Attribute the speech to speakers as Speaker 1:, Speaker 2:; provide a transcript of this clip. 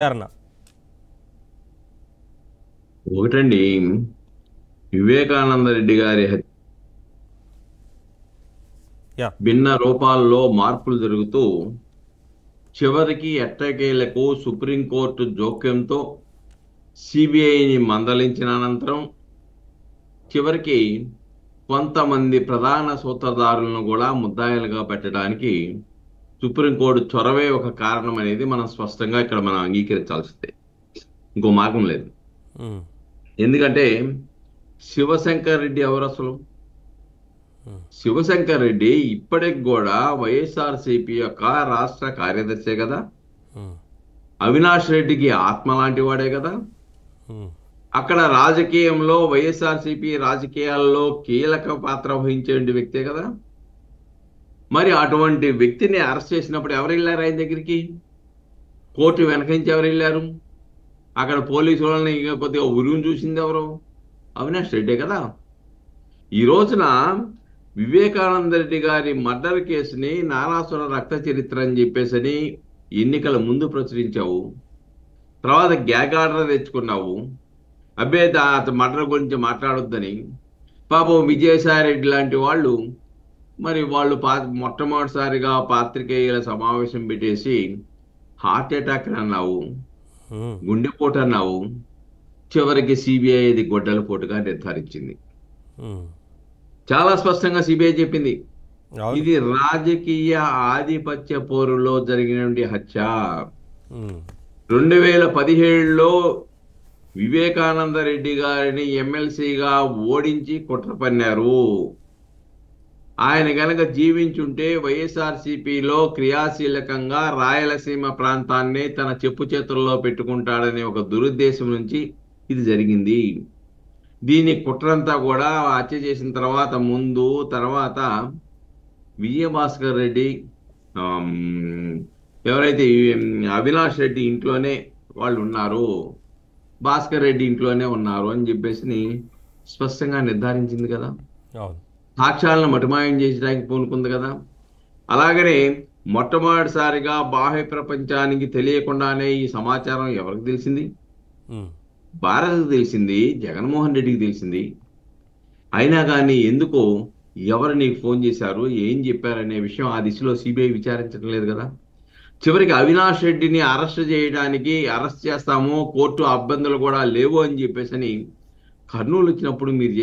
Speaker 1: విచారణ.
Speaker 2: ఒకటండి, వివేకానంద రెడ్డి గారి
Speaker 1: యా.
Speaker 2: భిన్న రూపాల్లో మార్పులు జరుగుతూ చివరికి ఎట్టకేలకు సుప్రీంకోర్టు జోక్యంతో సిబిఐని మందలించిన అనంతరం చివరికి కొంతమంది ప్రధాన సూత్రధారులను కూడా ముద్దాయిలుగా పెట్టడానికి సుప్రీంకోర్టు చొరవే ఒక కారణం అనేది మనం స్పష్టంగా ఇక్కడ మనం అంగీకరించాల్సిందే. ఇంకో మార్గం లేదు.
Speaker 1: ఉమ్,
Speaker 2: ఎందుకంటే శివశంకర్ రెడ్డి ఎవరు అసలు? శివశంకర్ రెడ్డి ఇప్పటికి కూడా వైఎస్ఆర్సీపీ యొక్క రాష్ట్ర కార్యదర్శే కదా.
Speaker 1: ఉమ్,
Speaker 2: అవినాష్ రెడ్డికి ఆత్మ లాంటి వాడే కదా.
Speaker 1: ఉమ్,
Speaker 2: అక్కడ రాజకీయంలో వైఎస్ఆర్సీపీ రాజకీయాల్లో కీలక పాత్ర వహించే వ్యక్తే కదా. మరి అటువంటి వ్యక్తిని అరెస్ట్ చేసినప్పుడు ఎవరు వెళ్ళారు ఆయన దగ్గరికి? కోర్టు వెనక నుంచి ఎవరు వెళ్ళారు? అక్కడ పోలీసు వాళ్ళని కొద్దిగా ఉరుము చూసింది ఎవరు? అవినాష్ రెడ్డే కదా. ఈ రోజున వివేకానంద రెడ్డి గారి మర్డర్ కేసుని నారాసుర రక్త చరిత్ర అని చెప్పేసి ఎన్నికల ముందు ప్రచురించావు. తర్వాత గ్యాగ్ ఆర్డర్ తెచ్చుకున్నావు. అబ్బే అతని మర్డర్ గురించి మాట్లాడొద్దని. పాపం విజయసాయి రెడ్డి లాంటి వాళ్ళు మరి వాళ్ళు మొట్టమొదటిసారిగా పాత్రికేయుల సమావేశం పెట్టేసి హార్ట్ అటాక్ అన్నావు,
Speaker 1: ఉమ్,
Speaker 2: గుండెపోటు అన్నావు. చివరికి సిబిఐ ఇది గొడ్డల పోటుగా నిర్ధారించింది.
Speaker 1: ఉమ్.
Speaker 2: చాలా స్పష్టంగా సిబిఐ చెప్పింది,
Speaker 1: అవును.
Speaker 2: ఇది రాజకీయ ఆధిపత్య పోరులో జరిగినటువంటి హత్య.
Speaker 1: ఉమ్,
Speaker 2: 2017లో వివేకానంద రెడ్డి గారిని ఎమ్మెల్సీగా ఓడించి కుట్ర పన్నారు. ఆయన గనక జీవించుంటే వైఎస్ఆర్సీపీలో క్రియాశీలకంగా రాయలసీమ ప్రాంతాన్ని తన చెప్పు చేతుల్లో పెట్టుకుంటాడనే ఒక దురుద్దేశం నుంచి ఇది జరిగింది. దీని కుట్రంతా కూడా హత్య చేసిన తర్వాత ముందు తర్వాత విజయభాస్కర్ రెడ్డి ఎవరైతే అవినాష్ రెడ్డి ఇంట్లోనే వాళ్ళు ఉన్నారు, భాస్కర్ రెడ్డి ఇంట్లోనే ఉన్నారు అని చెప్పేసి స్పష్టంగా నిర్ధారించింది కదా.
Speaker 1: అవును.
Speaker 2: సాక్ష్యాలను మటుమాయం చేసడానికి పూనుకుంది కదా. అలాగనే మొట్టమొదటిసారిగా బాహ్య ప్రపంచానికి తెలియకుండానే ఈ సమాచారం ఎవరికి తెలిసింది?
Speaker 1: ఉమ్,
Speaker 2: భారత్కు తెలిసింది, జగన్మోహన్ రెడ్డికి తెలిసింది. అయినా కానీ ఎందుకో ఎవరు నీకు ఫోన్ చేశారు, ఏం చెప్పారనే విషయం ఆ దిశలో సిబిఐ విచారించడం లేదు కదా. చివరికి అవినాష్ రెడ్డిని అరెస్ట్ చేయడానికి అరెస్ట్ చేస్తాము, కోర్టు ఇబ్బందులు కూడా లేవు అని చెప్పేసి కర్నూలు వచ్చినప్పుడు మీరు